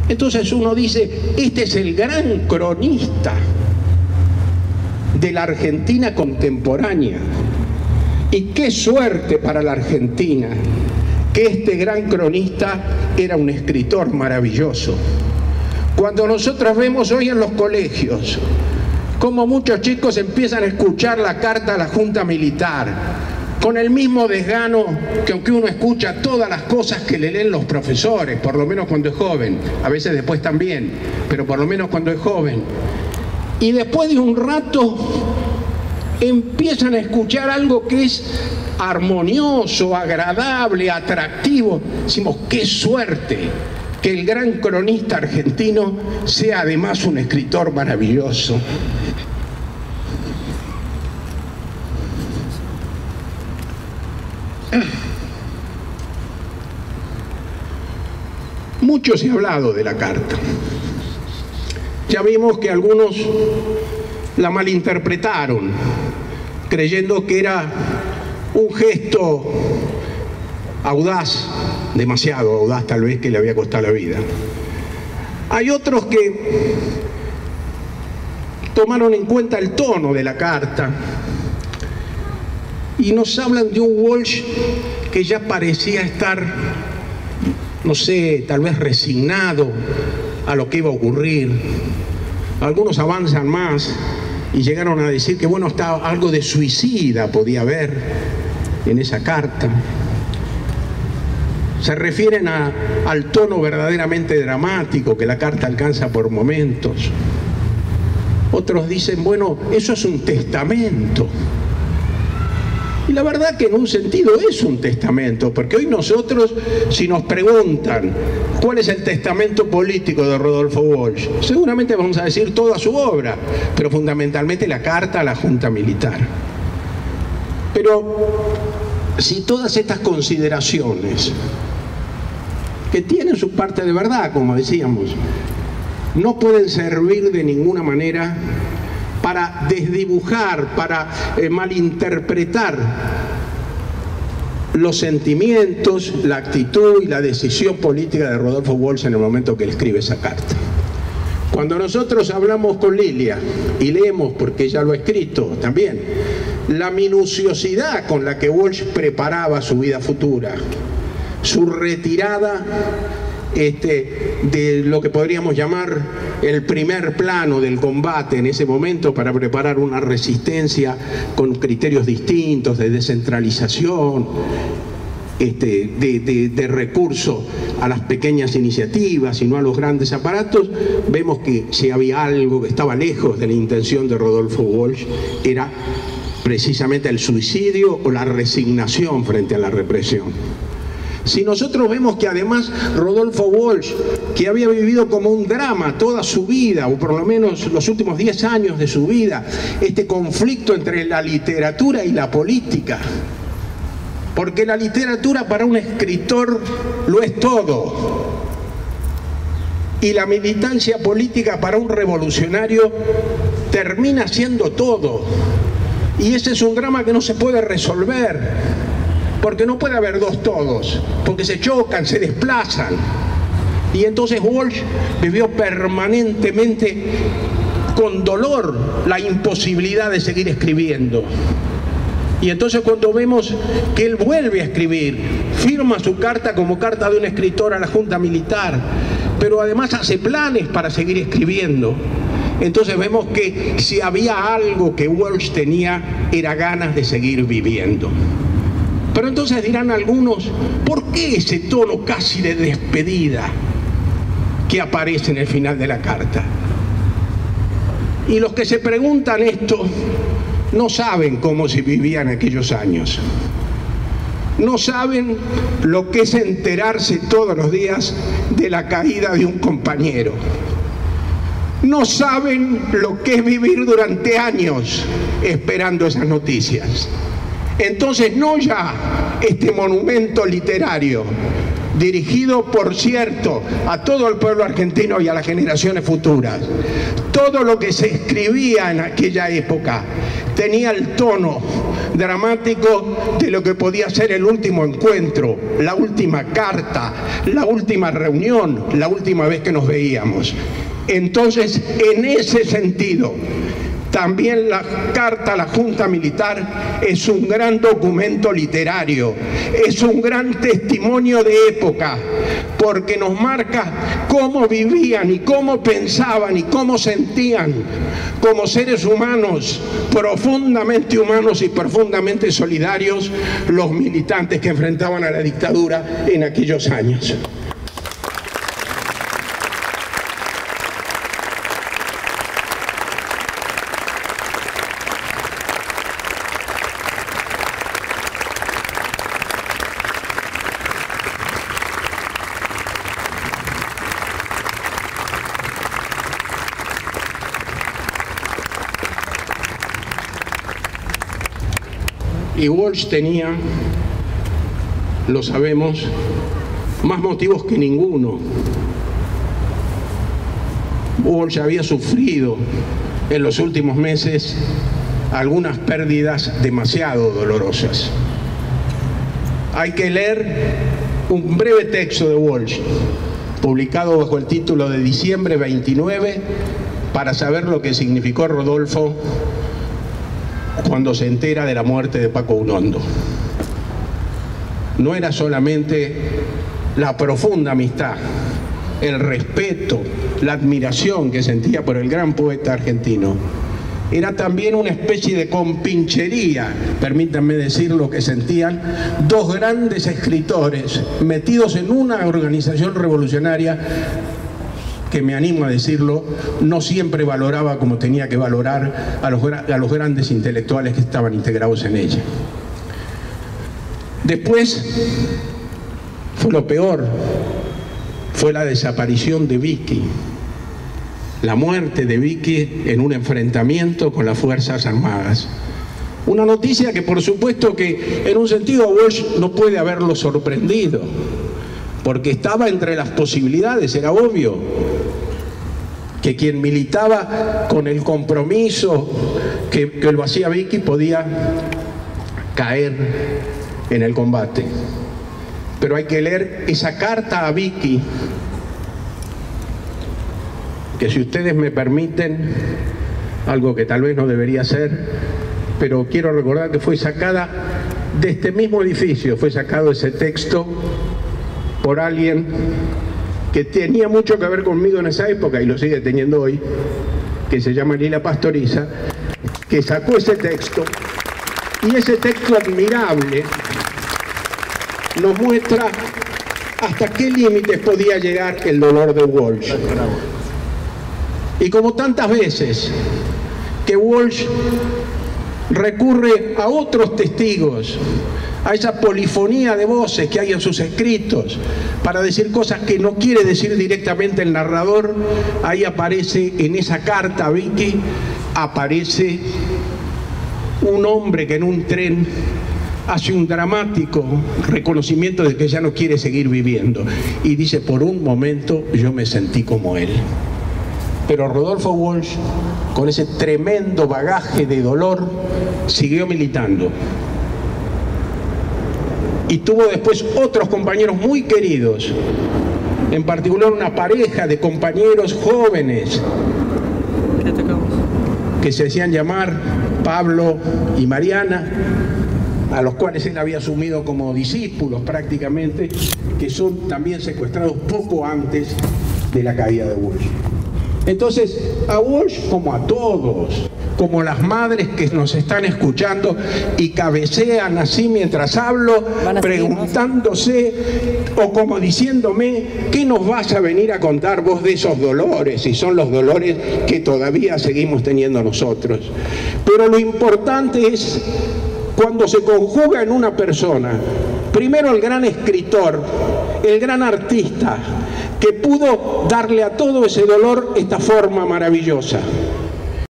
Entonces uno dice, este es el gran cronista de la Argentina contemporánea. Y qué suerte para la Argentina que este gran cronista era un escritor maravilloso. Cuando nosotros vemos hoy en los colegios cómo muchos chicos empiezan a escuchar la carta a la Junta Militar, con el mismo desgano que aunque uno escucha todas las cosas que le leen los profesores, por lo menos cuando es joven, a veces después también, pero por lo menos cuando es joven, y después de un rato empiezan a escuchar algo que es armonioso, agradable, atractivo, decimos, qué suerte que el gran cronista argentino sea además un escritor maravilloso. Mucho se ha hablado de la carta. Ya vimos que algunos la malinterpretaron, creyendo que era un gesto audaz, demasiado audaz tal vez, que le había costado la vida. Hay otros que tomaron en cuenta el tono de la carta y nos hablan de un Walsh que ya parecía estar, no sé, tal vez resignado a lo que iba a ocurrir. Algunos avanzan más y llegaron a decir que bueno, estaba algo de suicida podía haber en esa carta. Se refieren al tono verdaderamente dramático que la carta alcanza por momentos. Otros dicen, bueno, eso es un testamento. Y la verdad que en un sentido es un testamento, porque hoy nosotros, si nos preguntan cuál es el testamento político de Rodolfo Walsh, seguramente vamos a decir toda su obra, pero fundamentalmente la carta a la Junta Militar. Pero si todas estas consideraciones, que tienen su parte de verdad, como decíamos, no pueden servir de ninguna manera para desdibujar, para malinterpretar los sentimientos, la actitud y la decisión política de Rodolfo Walsh en el momento que él escribe esa carta. Cuando nosotros hablamos con Lilia y leemos, porque ella lo ha escrito también, la minuciosidad con la que Walsh preparaba su vida futura, su retirada de lo que podríamos llamar el primer plano del combate en ese momento para preparar una resistencia con criterios distintos de descentralización, de recurso a las pequeñas iniciativas y no a los grandes aparatos, vemos que si había algo que estaba lejos de la intención de Rodolfo Walsh era precisamente el suicidio o la resignación frente a la represión. Si nosotros vemos que además Rodolfo Walsh, que había vivido como un drama toda su vida, o por lo menos los últimos 10 años de su vida, este conflicto entre la literatura y la política, porque la literatura para un escritor lo es todo, y la militancia política para un revolucionario termina siendo todo, y ese es un drama que no se puede resolver, porque no puede haber dos todos, porque se chocan, se desplazan. Y entonces Walsh vivió permanentemente con dolor la imposibilidad de seguir escribiendo. Y entonces cuando vemos que él vuelve a escribir, firma su carta como carta de un escritor a la Junta Militar, pero además hace planes para seguir escribiendo, entonces vemos que si había algo que Walsh tenía, era ganas de seguir viviendo. Pero entonces dirán algunos, ¿por qué ese tono casi de despedida que aparece en el final de la carta? Y los que se preguntan esto no saben cómo se vivía en aquellos años. No saben lo que es enterarse todos los días de la caída de un compañero. No saben lo que es vivir durante años esperando esas noticias. Entonces no ya este monumento literario, dirigido por cierto a todo el pueblo argentino y a las generaciones futuras, todo lo que se escribía en aquella época tenía el tono dramático de lo que podía ser el último encuentro, la última carta, la última reunión, la última vez que nos veíamos. Entonces, en ese sentido, también la carta a la Junta Militar es un gran documento literario, es un gran testimonio de época, porque nos marca cómo vivían y cómo pensaban y cómo sentían como seres humanos y profundamente solidarios los militantes que enfrentaban a la dictadura en aquellos años. Y Walsh tenía, lo sabemos, más motivos que ninguno. Walsh había sufrido en los últimos meses algunas pérdidas demasiado dolorosas. Hay que leer un breve texto de Walsh, publicado bajo el título de Diciembre 29, para saber lo que significó Rodolfo cuando se entera de la muerte de Paco Unondo. No era solamente la profunda amistad, el respeto, la admiración que sentía por el gran poeta argentino, era también una especie de compinchería, permítanme decir lo que sentían dos grandes escritores metidos en una organización revolucionaria que, me animo a decirlo, no siempre valoraba como tenía que valorar a los grandes intelectuales que estaban integrados en ella. Después fue lo peor, fue la desaparición de Vicky, la muerte de Vicky en un enfrentamiento con las Fuerzas Armadas. Una noticia que, por supuesto, que en un sentido Walsh no puede haberlo sorprendido, porque estaba entre las posibilidades, era obvio que quien militaba con el compromiso que lo hacía Vicky podía caer en el combate. Pero hay que leer esa carta a Vicky, que, si ustedes me permiten, algo que tal vez no debería ser, pero quiero recordar que fue sacada de este mismo edificio, fue sacado ese texto por alguien que tenía mucho que ver conmigo en esa época y lo sigue teniendo hoy, que se llama Lila Pastoriza, que sacó ese texto, y ese texto admirable nos muestra hasta qué límites podía llegar el dolor de Walsh. Y como tantas veces que Walsh recurre a otros testigos, a esa polifonía de voces que hay en sus escritos, para decir cosas que no quiere decir directamente el narrador, ahí aparece, en esa carta a Vicky, aparece un hombre que en un tren hace un dramático reconocimiento de que ya no quiere seguir viviendo. Y dice: por un momento yo me sentí como él. Pero Rodolfo Walsh, con ese tremendo bagaje de dolor, siguió militando. Y tuvo después otros compañeros muy queridos, en particular una pareja de compañeros jóvenes que se hacían llamar Pablo y Mariana, a los cuales él había asumido como discípulos prácticamente, que son también secuestrados poco antes de la caída de Walsh. Entonces, a Walsh, como a todos, como las madres que nos están escuchando y cabecean así mientras hablo, preguntándose o como diciéndome: ¿qué nos vas a venir a contar vos de esos dolores? Y son los dolores que todavía seguimos teniendo nosotros. Pero lo importante es cuando se conjuga en una persona, primero el gran escritor, el gran artista, que pudo darle a todo ese dolor esta forma maravillosa.